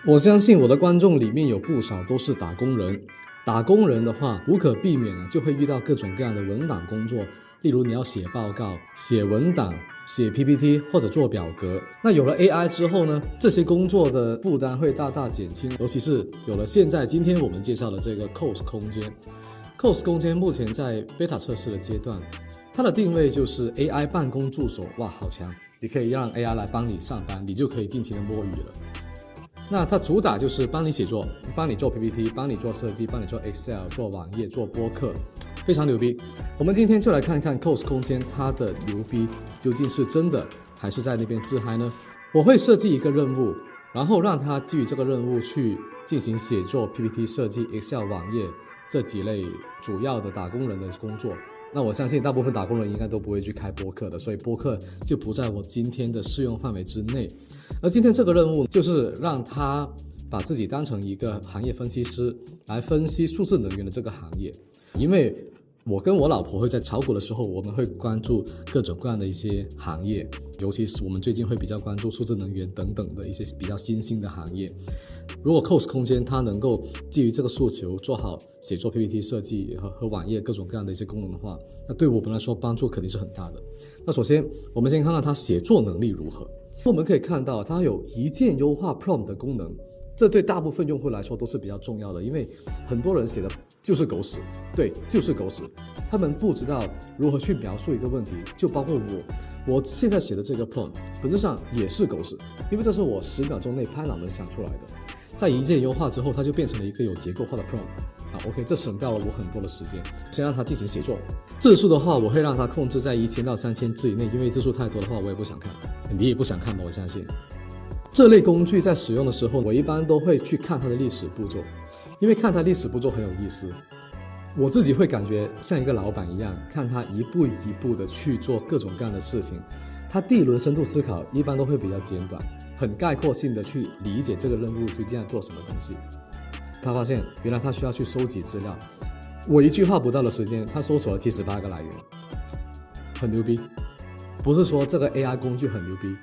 我相信我的观众里面有不少都是打工人，打工人的话无可避免就会遇到各种各样的文档工作，例如你要写报告、写文档、写 PPT 或者做表格。那有了 AI 之后呢，这些工作的负担会大大减轻，尤其是有了今天我们介绍的这个 Cos 空间。Cos 空间目前在 beta 测试的阶段，它的定位就是 AI 办公助手。哇，好强！你可以让 AI 来帮你上班，你就可以尽情的摸鱼了。那它主打就是帮你写作，帮你做 PPT， 帮你做设计，帮你做 Excel， 做网页，做播客，非常牛逼。我们今天就来看一看 Cos 空间它的牛逼究竟是真的还是在那边自嗨呢？我会设计一个任务，然后让它基于这个任务去进行写作、PPT 设计、Excel 网页这几类主要的打工人的工作。那我相信大部分打工人应该都不会去开播客的，所以播客就不在我今天的适用范围之内。而今天这个任务就是让他把自己当成一个行业分析师，来分析数字能源的这个行业。因为我跟我老婆会在炒股的时候，我们会关注各种各样的一些行业，尤其是我们最近会比较关注数字能源等等的一些比较新兴的行业。如果 Cos 空间它能够基于这个诉求做好写作 PPT 设计和网页各种各样的一些功能的话，那对我们来说帮助肯定是很大的。那首先我们先看看它写作能力如何。我们可以看到它有一键优化 prompt 的功能，这对大部分用户来说都是比较重要的，因为很多人写的就是狗屎，对，就是狗屎，他们不知道如何去描述一个问题，就包括我现在写的这个 prompt 本质上也是狗屎，因为这是我10秒钟内拍脑门想出来的。在一键优化之后，它就变成了一个有结构化的 prompt。OK， 这省掉了我很多的时间。先让它进行写作，字数的话，我会让它控制在1000到3000字以内，因为字数太多的话，我也不想看，你也不想看吧？我相信。这类工具在使用的时候，我一般都会去看它的历史步骤，因为看它历史步骤很有意思。我自己会感觉像一个老板一样，看他一步一步的去做各种各样的事情。他第一轮深度思考一般都会比较简短，很概括性的去理解这个任务究竟要做什么东西。他发现原来他需要去收集资料，我一句话不到的时间，他搜索了78个来源，很牛逼。不是说这个 AI 工具很牛逼，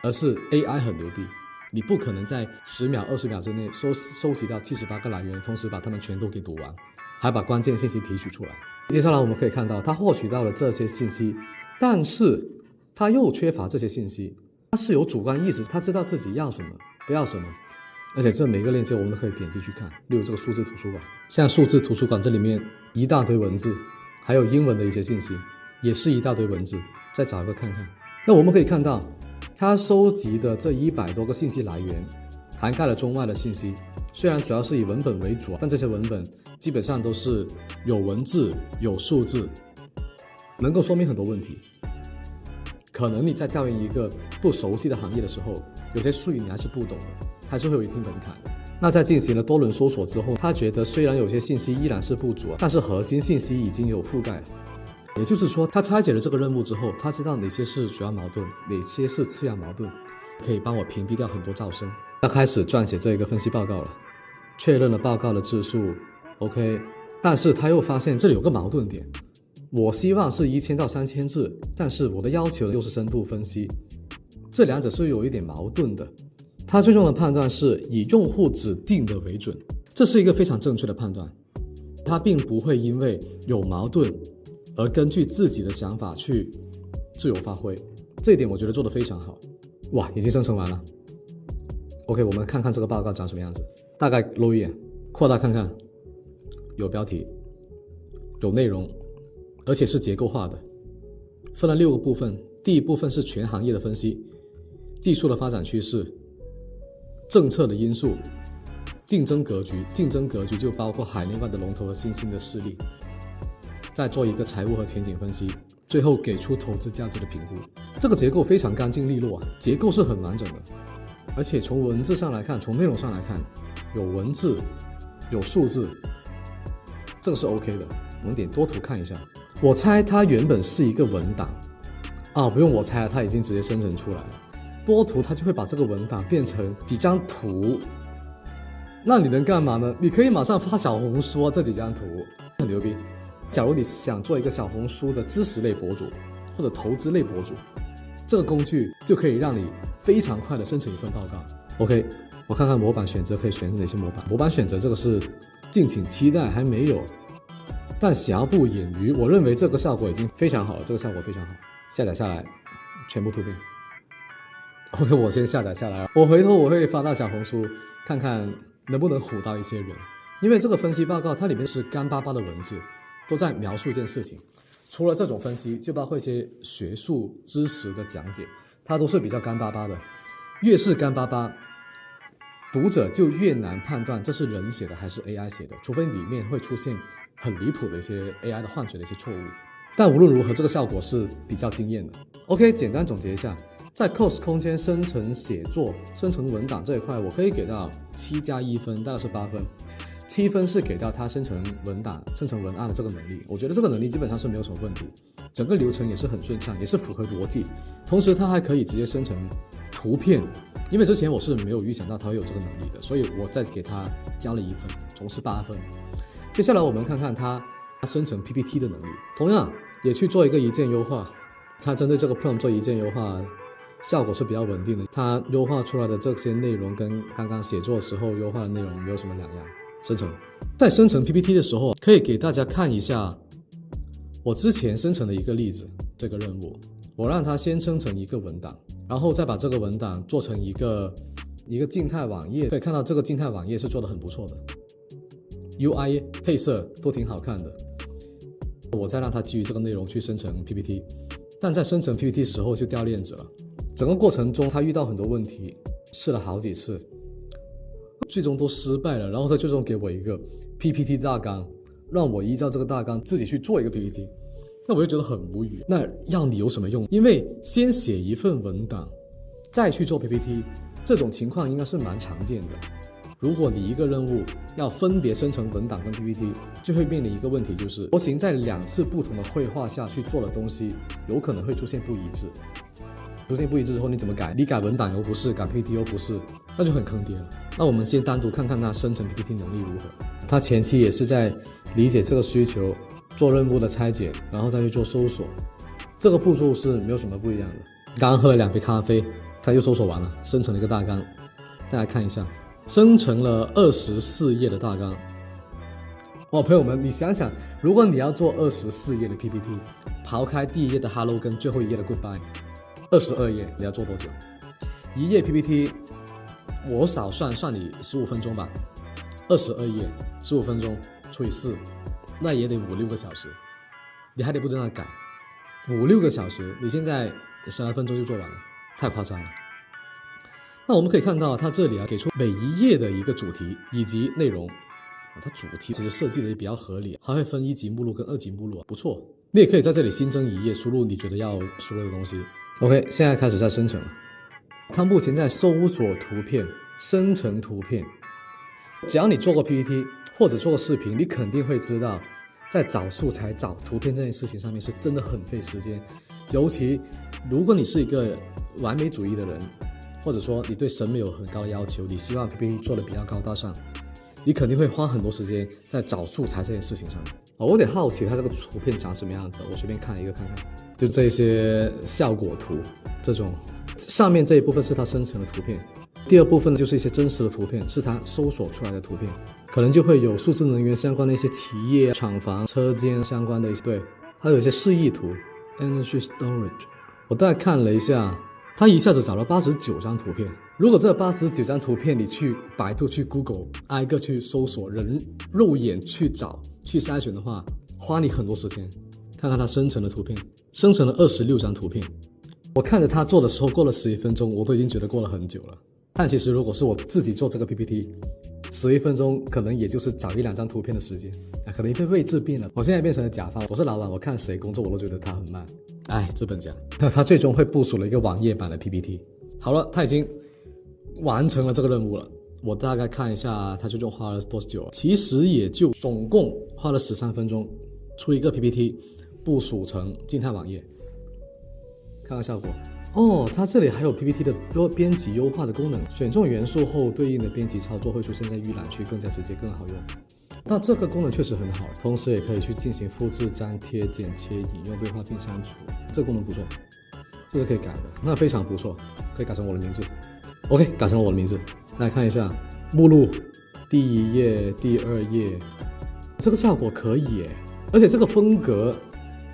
而是 AI 很牛逼。你不可能在10秒、20秒之内收集到78个来源，同时把它们全都给读完，还把关键信息提取出来。接下来我们可以看到，他获取到了这些信息，但是他又缺乏这些信息。他是有主观意识，他知道自己要什么，不要什么。而且这每个链接我们都可以点进去看，例如这个数字图书馆，像数字图书馆这里面一大堆文字，还有英文的一些信息，也是一大堆文字。再找一个看看，那我们可以看到，他收集的这100多个信息来源，涵盖了中外的信息。虽然主要是以文本为主，但这些文本基本上都是有文字、有数字，能够说明很多问题。可能你在调研一个不熟悉的行业的时候，有些术语你还是不懂的，还是会有一定门槛的。那在进行了多轮搜索之后，他觉得虽然有些信息依然是不足，但是核心信息已经有覆盖了。也就是说，他拆解了这个任务之后，他知道哪些是主要矛盾，哪些是次要矛盾，可以帮我屏蔽掉很多噪声。他开始撰写这个分析报告了，确认了报告的字数 OK， 但是他又发现这里有个矛盾点，我希望是1000到3000字，但是我的要求又是深度分析，这两者是有一点矛盾的。他最终的判断是以用户指定的为准，这是一个非常正确的判断。他并不会因为有矛盾而根据自己的想法去自由发挥，这一点我觉得做得非常好。哇，已经生成完了。OK， 我们看看这个报告长什么样子，大概搂一眼，扩大看看，有标题，有内容，而且是结构化的，分了6个部分。第一部分是全行业的分析，技术的发展趋势，政策的因素，竞争格局。竞争格局就包括海内外的龙头和新兴的势力，再做一个财务和前景分析，最后给出投资价值的评估。这个结构非常干净利落啊，结构是很完整的。而且从文字上来看，从内容上来看，有文字，有数字，这个是 OK 的。我们点多图看一下，我猜它原本是一个文档啊，不用我猜了，它已经直接生成出来了。多图它就会把这个文档变成几张图，那你能干嘛呢？你可以马上发小红书啊，这几张图很牛逼。假如你想做一个小红书的知识类博主或者投资类博主，这个工具就可以让你非常快的生成一份报告。OK，我看看模板选择可以选哪些模板。模板选择这个是敬请期待，还没有，但瑕不掩瑜，我认为这个效果已经非常好了，这个效果非常好。下载下来，全部图片。OK， 我先下载下来，我回头我会发到小红书，看看能不能唬到一些人。因为这个分析报告它里面是干巴巴的文字，都在描述一件事情。除了这种分析，就包括一些学术知识的讲解，它都是比较干巴巴的。越是干巴巴，读者就越难判断这是人写的还是 AI 写的，除非里面会出现很离谱的一些 AI 的换取的一些错误。但无论如何，这个效果是比较惊艳的。OK， 简单总结一下，在 COS 空间生成写作、生成文档这一块，我可以给到7+1分，大概是8分。7分是给到它生成文档、生成文案的这个能力，我觉得这个能力基本上是没有什么问题，整个流程也是很顺畅，也是符合逻辑。同时，它还可以直接生成图片，因为之前我是没有预想到它会有这个能力的，所以我再给它加了1分，总是8分。接下来我们看看它生成 PPT 的能力，同样也去做一个一键优化，它针对这个 prompt 做一键优化，效果是比较稳定的。它优化出来的这些内容跟刚刚写作的时候优化的内容没有什么两样。生成，在生成 PPT 的时候，可以给大家看一下我之前生成的一个例子。这个任务，我让它先生成一个文档，然后再把这个文档做成一个静态网页。可以看到这个静态网页是做得很不错的 ，UI 配色都挺好看的。我再让它基于这个内容去生成 PPT， 但在生成 PPT 时候就掉链子了。整个过程中它遇到很多问题，试了好几次。最终都失败了，然后他最终给我一个 PPT 大纲，让我依照这个大纲自己去做一个 PPT， 那我就觉得很无语。那要你有什么用？因为先写一份文档，再去做 PPT， 这种情况应该是蛮常见的。如果你一个任务要分别生成文档跟 PPT， 就会面临一个问题，就是模型在2次不同的绘画下去做的东西，有可能会出现不一致。出现不一致之后，你怎么改？你改文档又不是，改 PPT 又不是，那就很坑爹了。那我们先单独看看它生成 PPT 能力如何。它前期也是在理解这个需求，做任务的拆解，然后再去做搜索。这个步骤是没有什么不一样的。刚刚喝了2杯咖啡，它又搜索完了，生成了一个大纲。大家看一下，生成了24页的大纲。哇，朋友们，你想想，如果你要做24页的 PPT， 刨开第1页的 Hello 跟最后1页的 Goodbye，22页你要做多久？1页 PPT 我少算你15分钟吧，22页15分钟除以4，那也得5-6个小时，你还得不断的改，5-6个小时，你现在10来分钟就做完了，太夸张了。那我们可以看到它这里给出每一页的一个主题以及内容，它主题其实设计的也比较合理，还会分1级目录跟2级目录，不错。你也可以在这里新增1页，输入你觉得要输入的东西。OK， 现在开始在生成了。它目前在搜索图片、生成图片。只要你做过 PPT 或者做过视频，你肯定会知道，在找素材、找图片这件事情上面是真的很费时间。尤其如果你是一个完美主义的人，或者说你对审美有很高的要求，你希望 PPT 做的比较高大上，你肯定会花很多时间在找素材这件事情上面。我有点好奇它这个图片长什么样子，我随便看一个看看。就这些效果图，这种上面这一部分是它生成的图片，第二部分就是一些真实的图片，是它搜索出来的图片，可能就会有数字能源相关的一些企业、厂房、车间相关的一些，对，还有一些示意图 ，Energy Storage。我大概看了一下，它一下子找了89张图片。如果这89张图片你去百度、去 Google 挨个去搜索，人肉眼去找、去筛选的话，花你很多时间。看看它生成的图片，生成了26张图片。我看着它做的时候过了11分钟，我都已经觉得过了很久了。但其实如果是我自己做这个 PPT， 11分钟可能也就是找1-2张图片的时间，可能因为位置变了，我现在变成了甲方，我是老板，我看谁工作我都觉得他很慢。资本家。那他最终会部署了一个网页版的 PPT。好了，他已经完成了这个任务了。我大概看一下他最终花了多久，其实也就总共花了13分钟，出一个 PPT， 部署成静态网页。看看效果。它这里还有 PPT 的编辑优化的功能，选中元素后对应的编辑操作会出现在预览区，更加直接更好用。那这个功能确实很好，同时也可以去进行复制、粘贴、剪切、引用对话并删除，这个功能不错，这是可以改的，那非常不错，可以改成我的名字。OK， 改成了我的名字。大家看一下目录，第1页、第2页，这个效果可以耶。而且这个风格，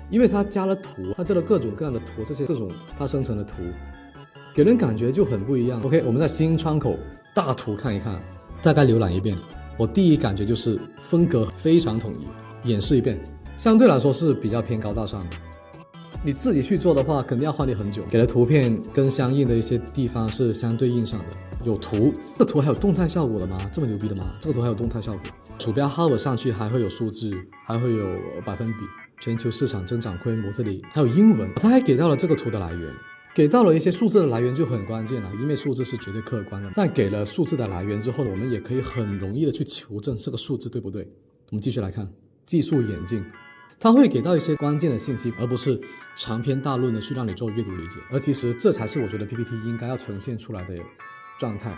因为它加了图，它加了各种各样的图，这种它生成的图，给人感觉就很不一样。OK， 我们在新窗口大图看一看，大概浏览一遍。我第一感觉就是风格非常统一，演示一遍，相对来说是比较偏高大上的。你自己去做的话，肯定要花你很久。给的图片跟相应的一些地方是相对应上的，有图，这图还有动态效果的吗？这么牛逼的吗？这个图还有动态效果，鼠标号上去还会有数字，还会有百分比，全球市场增长规模，这里还有英文，它还给到了这个图的来源。给到了一些数字的来源就很关键了，因为数字是绝对客观的。但给了数字的来源之后呢，我们也可以很容易的去求证这个数字对不对。我们继续来看技术眼镜，它会给到一些关键的信息，而不是长篇大论的去让你做阅读理解。而其实这才是我觉得 PPT 应该要呈现出来的状态。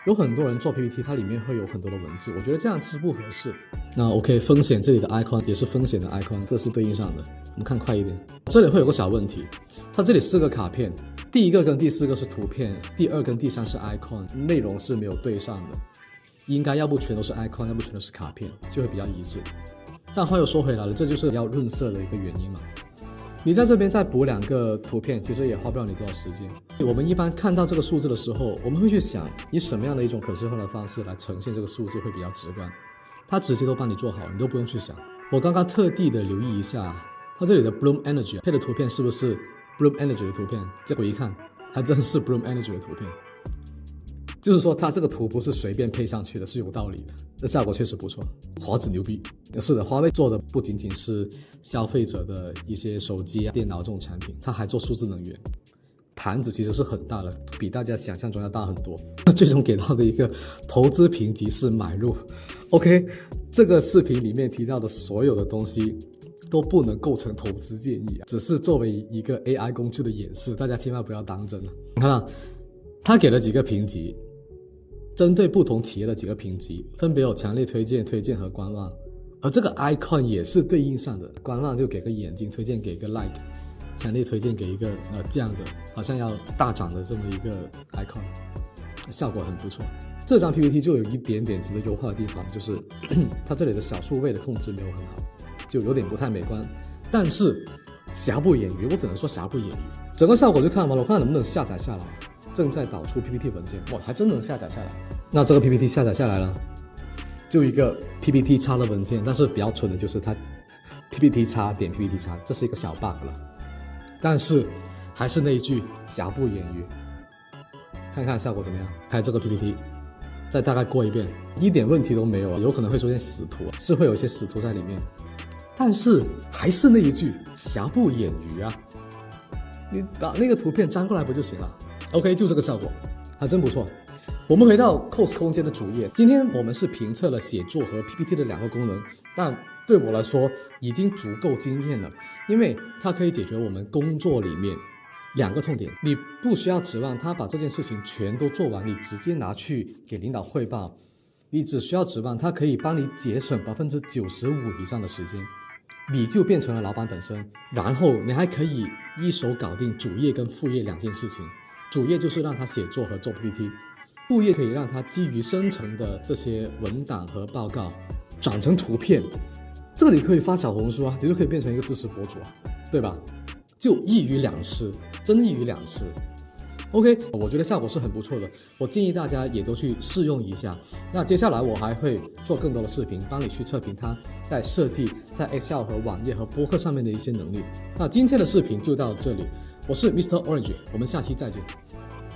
有很多人做 PPT， 它里面会有很多的文字，我觉得这样是不合适。那 OK， 风险这里的 icon 也是风险的 icon， 这是对应上的。我们看快一点，这里会有个小问题，它这里4个卡片，第1个跟第4个是图片，第2跟第3是 icon， 内容是没有对上的，应该要不全都是 icon， 要不全都是卡片，就会比较一致。但话又说回来了，这就是要润色的一个原因嘛。你在这边再补2个图片，其实也花不了你多少时间。我们一般看到这个数字的时候，我们会去想以什么样的一种可视化的方式来呈现这个数字会比较直观。它直接都帮你做好了，你都不用去想。我刚刚特地的留意一下，它这里的 Bloom Energy 配的图片是不是 Bloom Energy 的图片？结果一看，还真是 Bloom Energy 的图片。就是说它这个图不是随便配上去的，是有道理的，这效果确实不错。华子牛逼，是的，华为做的不仅仅是消费者的一些手机啊、电脑这种产品，它还做数字能源，盘子其实是很大的，比大家想象中要大很多。最终给到的一个投资评级是买入。OK， 这个视频里面提到的所有的东西都不能构成投资建议，只是作为一个 AI 工具的演示，大家千万不要当真了。你看到他给了几个评级，针对不同企业的几个评级，分别有强烈推荐、推荐和观望。而这个 icon 也是对应上的，观望就给个眼睛，推荐给个 like， 强烈推荐给一个这样的好像要大涨的这么一个 icon， 效果很不错。这张 PPT 就有一点点值得优化的地方，就是它这里的小数位的控制没有很好，就有点不太美观，但是瑕不掩瑜，我只能说瑕不掩瑜。整个效果就看完了，我看能不能下载下来。正在导出 PPT 文件，哇，还真能下载下来。那这个 PPT 下载下来了，就一个 PPT 插的文件，但是比较蠢的就是它 PPT 插点 PPT 插，这是一个小 bug 了。但是还是那一句，瑕不掩瑜。看看效果怎么样？开这个 PPT， 再大概过一遍，一点问题都没有，有可能会出现死图，是会有一些死图在里面，但是还是那一句，瑕不掩瑜啊。你把那个图片粘过来不就行了？ OK， 就这个效果，还真不错。我们回到 Cos 空间的主页，今天我们是评测了写作和 PPT 的2个功能，但对我来说已经足够惊艳了，因为它可以解决我们工作里面2个痛点。你不需要指望它把这件事情全都做完，你直接拿去给领导汇报，你只需要指望它可以帮你节省95%以上的时间，你就变成了老板本身。然后你还可以一手搞定主页跟副页2件事情。主页就是让他写作和做 PPT， 副页可以让他基于生成的这些文档和报告转成图片，这个你可以发小红书啊，你就可以变成一个知识博主啊，对吧？就一鱼两吃，真一鱼两吃。OK， 我觉得效果是很不错的，我建议大家也都去试用一下。那接下来我还会做更多的视频，帮你去测评它在设计、在 Excel 和网页和播客上面的一些能力。那今天的视频就到这里。我是 Mr. Orange， 我们下期再见。